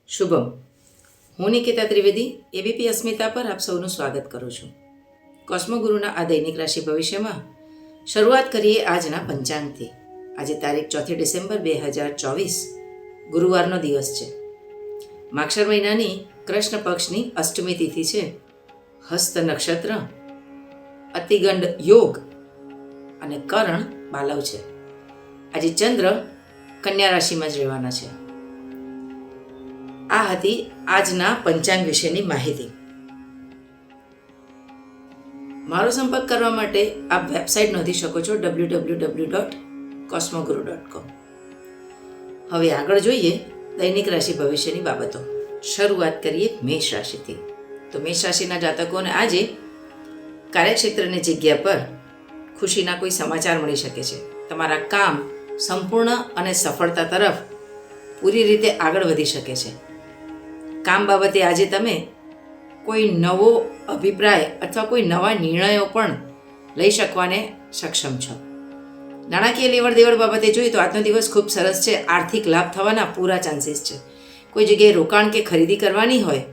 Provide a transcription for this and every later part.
શુભમ. હું નિકિતા ત્રિવેદી એબીપી અસ્મિતા પર આપ સૌનું સ્વાગત કરું છું. કોસ્મોગુરુના આ દૈનિક રાશિ ભવિષ્યમાં શરૂઆત કરીએ આજના પંચાંગથી. આજે તારીખ 4 ડિસેમ્બર 2024 ગુરુવારનો દિવસ છે. માક્ષર મહિનાની કૃષ્ણ પક્ષની અષ્ટમી તિથિ છે. હસ્ત નક્ષત્ર, અતિગંડ યોગ અને કરણ બાલવ છે. આજે ચંદ્ર કન્યા રાશિમાં જ રહેવાના છે. આ હતી આજના પંચાંગ વિશેની માહિતી. મારો સંપર્ક કરવા માટે આપ વેબસાઇટ નોંધી શકો છો www.cosmoguru.com. હવે આગળ જોઈએ દૈનિક રાશિ ભવિષ્યની બાબતો. શરૂઆત કરીએ મેષ રાશિથી. તો મેષ રાશિના જાતકોને આજે કાર્યક્ષેત્રની જગ્યા પર ખુશીના કોઈ સમાચાર મળી શકે છે. તમારા કામ સંપૂર્ણ અને સફળતા તરફ પૂરી રીતે આગળ વધી શકે છે. કામ બાબતે આજે તમે કોઈ નવો અભિપ્રાય અથવા કોઈ નવા નિર્ણયો પણ લઈ શકવાને સક્ષમ છો. નાણાકીય લેવડ દેવડ બાબતે જોઈએ તો આજનો દિવસ ખૂબ સરસ છે. આર્થિક લાભ થવાના પૂરા ચાન્સીસ છે. કોઈ જગ્યાએ રોકાણ કે ખરીદી કરવાની હોય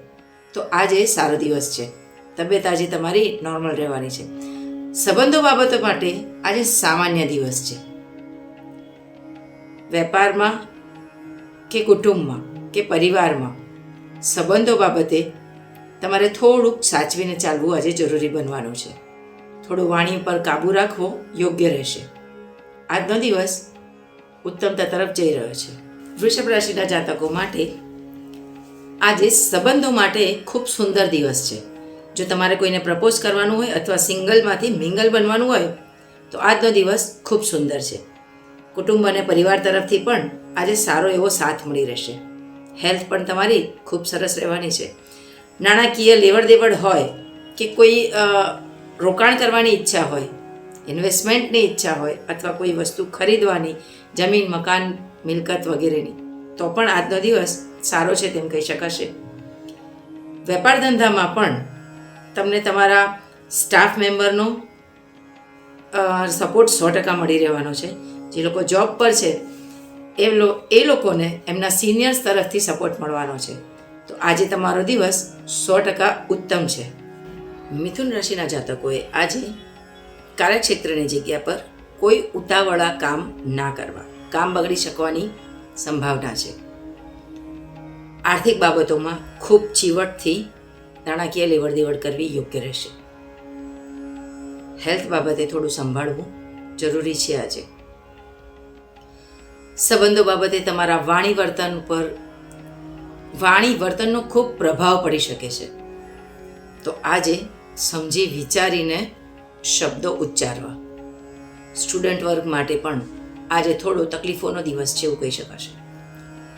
તો આજે સારો દિવસ છે. તબિયત આજે તમારી નોર્મલ રહેવાની છે. સંબંધો બાબતો માટે આજે સામાન્ય દિવસ છે. વેપારમાં કે કુટુંબમાં કે પરિવારમાં સંબંધો બાબતે તમારે થોડુંક સાચવીને ચાલવું આજે જરૂરી બનવાનું છે. થોડું વાણી પર કાબૂ રાખવો યોગ્ય રહેશે. આજનો દિવસ ઉત્તમતા તરફ જઈ રહ્યો છે. વૃષભ રાશિના જાતકો માટે આજે સંબંધો માટે ખૂબ સુંદર દિવસ છે. જો તમારે કોઈને પ્રપોઝ કરવાનું હોય અથવા સિંગલમાંથી મિંગલ બનવાનું હોય તો આજનો દિવસ ખૂબ સુંદર છે. કુટુંબ અને પરિવાર તરફથી પણ આજે સારો એવો સાથ મળી રહેશે. હેલ્થ પણ તમારી ખૂબ સરસ રહેવાની છે. નાણાકીય લેવડ દેવડ હોય કે કોઈ રોકાણ કરવાની ઈચ્છા હોય, ઇન્વેસ્ટમેન્ટની ઈચ્છા હોય અથવા કોઈ વસ્તુ ખરીદવાની, જમીન મકાન મિલકત વગેરેની, તો પણ આજનો દિવસ સારો છે તેમ કહી શકાશે. વેપાર ધંધામાં પણ તમને તમારા સ્ટાફ મેમ્બરનો સપોર્ટ 100% મળી રહેવાનો છે. જે લોકો જોબ પર છે એ લોકોને એમના સિનિયર્સ તરફથી સપોર્ટ મળવાનો છે. તો આજે તમારો દિવસ 100% ઉત્તમ છે. મિથુન રાશિના જાતકોએ આજે કાર્યક્ષેત્રની જગ્યા પર કોઈ ઉતાવળા કામ ના કરવા. કામ બગડી શકવાની સંભાવના છે. આર્થિક બાબતોમાં ખૂબ ચીવટથી નાણાકીય લેવડ દેવડ કરવી યોગ્ય રહેશે. હેલ્થ બાબતે થોડું સંભાળવું જરૂરી છે. આજે સંબંધો બાબતે તમારા વાણી વર્તનનો ખૂબ પ્રભાવ પડી શકે છે. તો આજે સમજી વિચારીને શબ્દો ઉચ્ચારવા. સ્ટુડન્ટ વર્ગ માટે પણ આજે થોડો તકલીફોનો દિવસ છે એવું કહી શકાશે.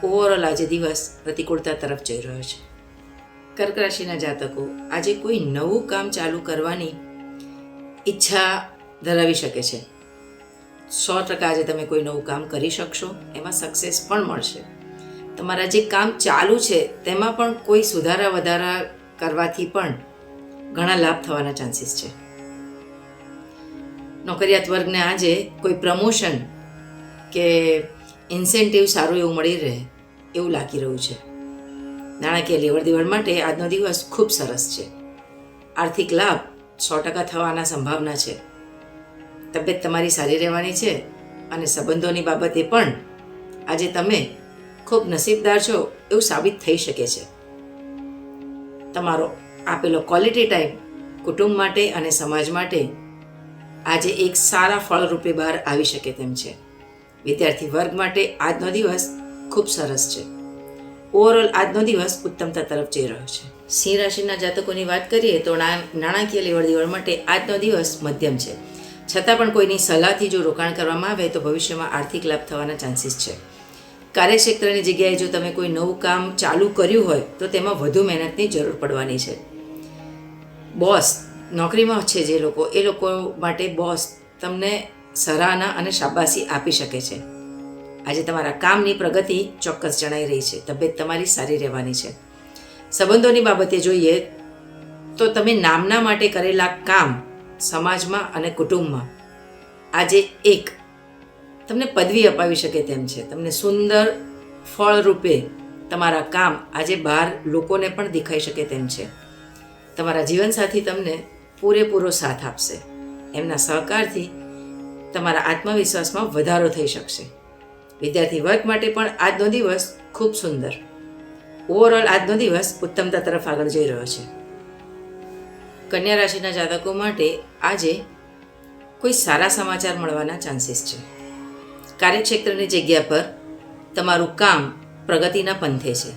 ઓવરઓલ આજે દિવસ પ્રતિકૂળતા તરફ જઈ રહ્યો છે. કર્ક રાશિના જાતકો આજે કોઈ નવું કામ ચાલુ કરવાની ઈચ્છા ધરાવી શકે છે. 100% આજે તમે કોઈ નવું કામ કરી શકશો. એમાં સક્સેસ પણ મળશે. તમારા જે કામ ચાલુ છે તેમાં પણ કોઈ સુધારા વધારા કરવાથી પણ ઘણા લાભ થવાના ચાન્સીસ છે. નોકરિયાત વર્ગને આજે કોઈ પ્રમોશન કે ઇન્સેન્ટિવ સારું એવું મળી રહે એવું લાગી રહ્યું છે. નાણાકીય લેવડ દેવડ માટે આજનો દિવસ ખૂબ સરસ છે. આર્થિક લાભ 100% થવાના સંભાવના છે. તબિયત તમારી સારી રહેવાની છે અને સંબંધોની બાબતે પણ આજે તમે ખૂબ નસીબદાર છો એવું સાબિત થઈ શકે છે. તમારો આપેલો ક્વોલિટી ટાઈમ કુટુંબ માટે અને સમાજ માટે આજે એક સારા ફળ રૂપે બહાર આવી શકે તેમ છે. વિદ્યાર્થી વર્ગ માટે આજનો દિવસ ખૂબ સરસ છે. ઓવરઓલ આજનો દિવસ ઉત્તમતા તરફ જઈ રહ્યો છે. સિંહ રાશિના જાતકોની વાત કરીએ તો નાણાકીય લેવડ દેવડ માટે આજનો દિવસ મધ્યમ છે. છતાં પણ કોઈની સલાહથી જો રોકાણ કરવામાં આવે તો ભવિષ્યમાં આર્થિક લાભ થવાના ચાન્સીસ છે. કાર્યક્ષેત્રની જગ્યાએ જો તમે કોઈ નવું કામ ચાલુ કર્યું હોય તો તેમાં વધુ મહેનતની જરૂર પડવાની છે. બોસ નોકરીમાં છે જે લોકો, એ લોકો માટે બોસ તમને સરાહના અને શાબાશી આપી શકે છે. આજે તમારા કામની પ્રગતિ ચોક્કસ જણાઈ રહી છે. તબિયત તમારી સારી રહેવાની છે. સંબંધોની બાબતે જોઈએ તો તમે નામના માટે કરેલા કામ સમાજમાં અને કુટુંબમાં આજે તમને પદવી અપાવી શકે તેમ છે. તમને સુંદર ફળ રૂપે તમારા કામ આજે બહાર લોકોને પણ દેખાઈ શકે તેમ છે. તમારા જીવનસાથી તમને પૂરેપૂરો સાથ આપશે. એમના સહકારથી તમારા આત્મવિશ્વાસમાં વધારો થઈ શકશે. વિદ્યાર્થી વર્ગ માટે પણ આજનો દિવસ ખૂબ સુંદર. ઓવરઓલ આજનો દિવસ ઉત્તમતા તરફ આગળ જઈ રહ્યો છે. કન્યા રાશિના જાતકો માટે આજે કોઈ સારા સમાચાર મળવાના ચાન્સીસ છે. કાર્યક્ષેત્રની જગ્યા પર તમારું કામ પ્રગતિના પંથે છે.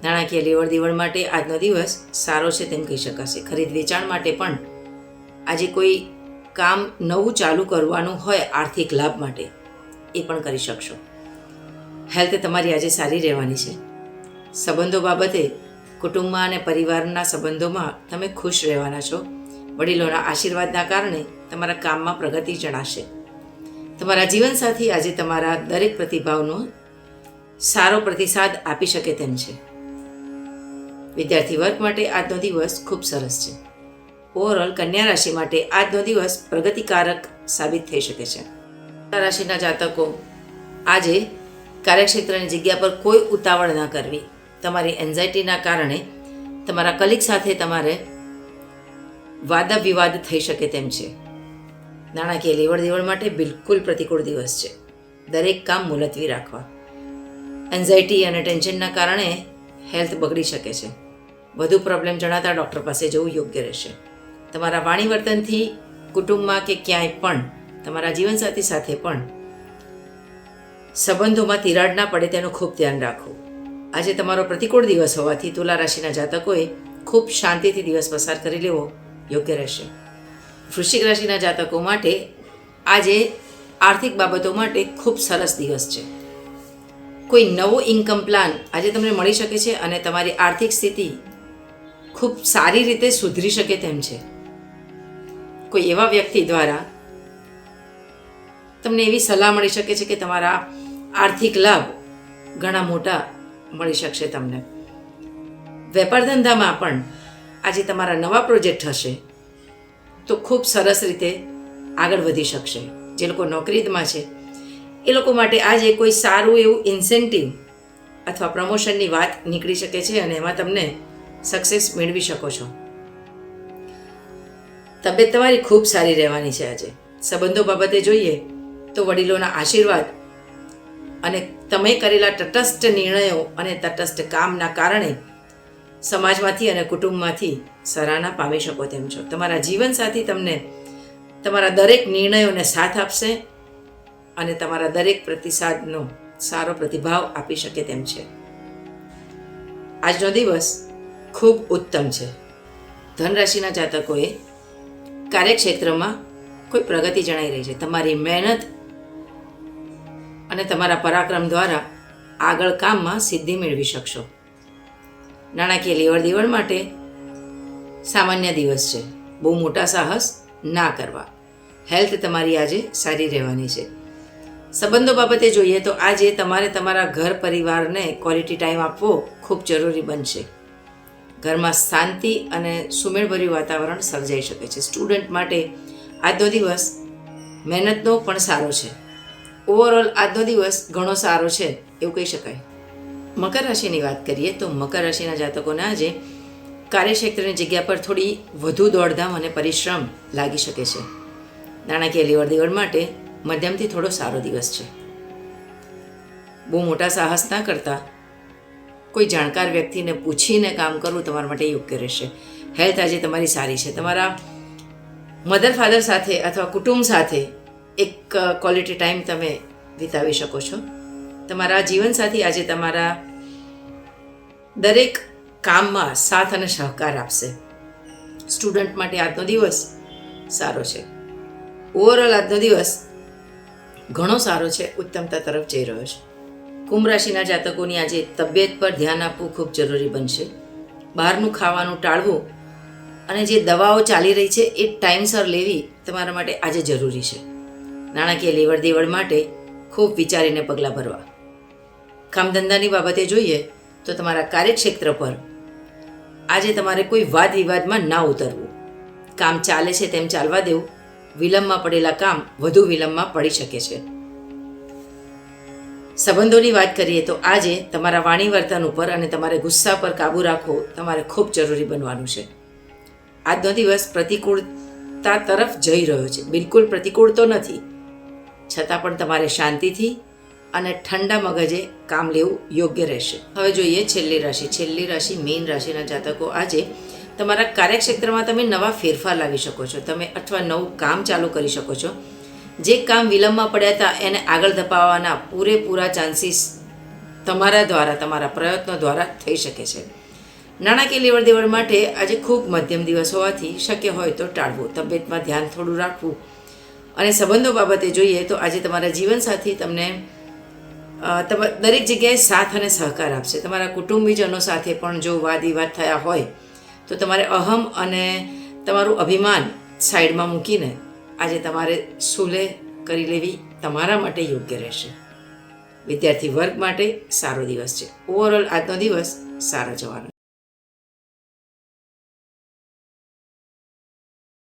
નાણાકીય લેવડ દેવડ માટે આજનો દિવસ સારો છે તેમ કહી શકાશે. ખરીદ વેચાણ માટે પણ આજે કોઈ કામ નવું ચાલુ કરવાનું હોય આર્થિક લાભ માટે એ પણ કરી શકશો. હેલ્થ તમારી આજે સારી રહેવાની છે. સંબંધો બાબતે કુટુંબમાં અને પરિવારના સંબંધોમાં તમે ખુશ રહેવાના છો. વડીલોના આશીર્વાદના કારણે તમારા કામમાં પ્રગતિ જણાશે. તમારા જીવનસાથી આજે તમારા દરેક પ્રતિભાવનો સારો પ્રતિસાદ આપી શકે તેમ છે. વિદ્યાર્થી વર્ગ માટે આજનો દિવસ ખૂબ સરસ છે. ઓવરઓલ કન્યા રાશિ માટે આજનો દિવસ પ્રગતિકારક સાબિત થઈ શકે છે. કન્યા રાશિના જાતકો આજે કાર્યક્ષેત્રની જગ્યા પર કોઈ ઉતાવળ ન કરવી. તમારી એન્ઝાયટીના કારણે તમારા કલીગ સાથે તમારે વાદવિવાદ થઈ શકે તેમ છે. નાણાકીય લેવડ દેવડ માટે બિલકુલ પ્રતિકૂળ દિવસ છે. દરેક કામ મુલતવી રાખવા. એન્ઝાયટી અને ટેન્શનના કારણે હેલ્થ બગડી શકે છે. વધુ પ્રોબ્લેમ જણાતા ડૉક્ટર પાસે જવું યોગ્ય રહેશે. તમારા વાણી વર્તનથી કુટુંબમાં કે ક્યાંય પણ તમારા જીવનસાથી સાથે પણ સંબંધોમાં તિરાડ ના પડે તેનું ખૂબ ધ્યાન રાખવું. આજે તમારો પ્રતિકૂળ દિવસ હોવાથી તુલા રાશિના જાતકોએ ખૂબ શાંતિથી દિવસ પસાર કરી લેવો યોગ્ય રહેશે. વૃશ્ચિક રાશિના જાતકો માટે આજે આર્થિક બાબતો માટે ખૂબ સરસ દિવસ છે. કોઈ નવો ઇન્કમ પ્લાન આજે તમને મળી શકે છે અને તમારી આર્થિક સ્થિતિ ખૂબ સારી રીતે સુધરી શકે તેમ છે. કોઈ એવા વ્યક્તિ દ્વારા તમને એવી સલાહ મળી શકે છે કે તમારા આર્થિક લાભ ઘણા મોટા મળી શકશે તમને. વેપાર ધંધામાં પણ આજે તમારા નવા પ્રોજેક્ટ હશે તો ખૂબ સરસ રીતે આગળ વધી શકશે. જે લોકો નોકરીમાં છે એ લોકો માટે આજે કોઈ સારું એવું ઇન્સેન્ટિવ અથવા પ્રમોશનની વાત નીકળી શકે છે અને એમાં તમને સક્સેસ મેળવી શકો છો. તબિયત તમારી ખૂબ સારી રહેવાની છે આજે. સંબંધો બાબતે જોઈએ તો વડીલોના આશીર્વાદ અને તમે કરેલા તટસ્થ નિર્ણયો અને તટસ્થ કામના કારણે સમાજમાંથી અને કુટુંબમાંથી સરાહના પામી શકો તેમ છો. તમારા જીવનસાથી તમને તમારા દરેક નિર્ણયોને સાથ આપશે અને તમારા દરેક પ્રતિસાદનો સારો પ્રતિભાવ આપી શકે તેમ છે. આજનો દિવસ ખૂબ ઉત્તમ છે. ધનરાશિના જાતકોએ કાર્યક્ષેત્રમાં કોઈ પ્રગતિ જણાઈ રહી છે. તમારી મહેનત અને તમારા પરાક્રમ દ્વારા આગળ કામમાં સિદ્ધિ મેળવી શકશો. નાણાકીય લેવડ દેવડ માટે સામાન્ય દિવસ છે. બહુ મોટા સાહસ ના કરવા. હેલ્થ તમારી આજે સારી રહેવાની છે. સંબંધો બાબતે જોઈએ તો આજે તમારે તમારા ઘર પરિવારને ક્વોલિટી ટાઈમ આપવો ખૂબ જરૂરી બનશે. ઘરમાં શાંતિ અને સુમેળભર્યું વાતાવરણ સર્જાઈ શકે છે. સ્ટુડન્ટ માટે આજનો દિવસ મહેનતનો પણ સારો છે. ઓવરઓલ આજનો દિવસ ઘણો સારો છે એવું કહી શકાય. મકર રાશિની વાત કરીએ તો મકર રાશિના જાતકોને આજે કાર્યક્ષેત્રની જગ્યા પર થોડી વધુ દોડધામ અને પરિશ્રમ લાગી શકે છે. નાણાકીય લેવડ દેવડ માટે મધ્યમથી થોડો સારો દિવસ છે. બહુ મોટા સાહસ ના કરતા કોઈ જાણકાર વ્યક્તિને પૂછીને કામ કરવું તમારા માટે યોગ્ય રહેશે. હેલ્થ આજે તમારી સારી છે. તમારા મધર ફાધર સાથે અથવા કુટુંબ સાથે એક ક્વોલિટી ટાઈમ તમે વિતાવી શકો છો. તમારા જીવનસાથી આજે તમારા દરેક કામમાં સાથ અને સહકાર આપશે. સ્ટુડન્ટ માટે આજનો દિવસ સારો છે. ઓવરઓલ આજનો દિવસ ઘણો સારો છે. ઉત્તમતા તરફ જઈ રહ્યો છે. કુંભ રાશિના જાતકોની આજે તબિયત પર ધ્યાન આપવું ખૂબ જરૂરી બનશે. બહારનું ખાવાનું ટાળવું અને જે દવાઓ ચાલી રહી છે એ ટાઈમસર લેવી તમારા માટે આજે જરૂરી છે. નાણાકીય લેવડ દેવડ માટે ખૂબ વિચારીને પગલાં ભરવા. કામધંધાની બાબતે જોઈએ તો તમારા કાર્યક્ષેત્ર પર આજે તમારે કોઈ વાદ વિવાદમાં ના ઉતરવું. કામ ચાલે છે તેમ ચાલવા દેવું. વિલંબમાં પડેલા કામ વધુ વિલંબમાં પડી શકે છે. સંબંધોની વાત કરીએ તો આજે તમારા વાણી વર્તન ઉપર અને તમારે ગુસ્સા પર કાબૂ રાખવો તમારે ખૂબ જરૂરી બનવાનું છે. આજનો દિવસ પ્રતિકૂળતા તરફ જઈ રહ્યો છે. બિલકુલ પ્રતિકૂળ તો નથી, છતાં પણ તમારે શાંતિથી અને ઠંડા મગજે કામ લેવું યોગ્ય રહેશે. હવે જોઈએ છેલ્લી રાશિ મીન રાશિના જાતકો. આજે તમારા કાર્યક્ષેત્રમાં તમે નવા ફેરફાર લાવી શકો છો. તમે અથવા નવું કામ ચાલુ કરી શકો છો. જે કામ વિલંબમાં પડ્યા હતા એને આગળ ધપાવવાના પૂરેપૂરા ચાન્સીસ તમારા દ્વારા, તમારા પ્રયત્નો દ્વારા થઈ શકે છે. નાણાકીય લેવડ દેવડ માટે આજે ખૂબ મધ્યમ દિવસ હોવાથી શક્ય હોય તો ટાળવું. તબિયતમાં ધ્યાન થોડું રાખવું. અને સંબંધો બાબતે જોઈએ તો આજે તમારા જીવનસાથી તમને દરેક જગ્યાએ સાથ અને સહકાર આપશે. તમારા કુટુંબીજનો સાથે પણ જો વાદ વિવાદ થયા હોય તો તમારે અહમ અને તમારું અભિમાન સાઈડમાં મૂકીને આજે તમારે સુલેહ કરી લેવી તમારા માટે યોગ્ય રહેશે. વિદ્યાર્થી વર્ગ માટે સારો દિવસ છે. ઓવરઓલ આજનો દિવસ સારો જવાનો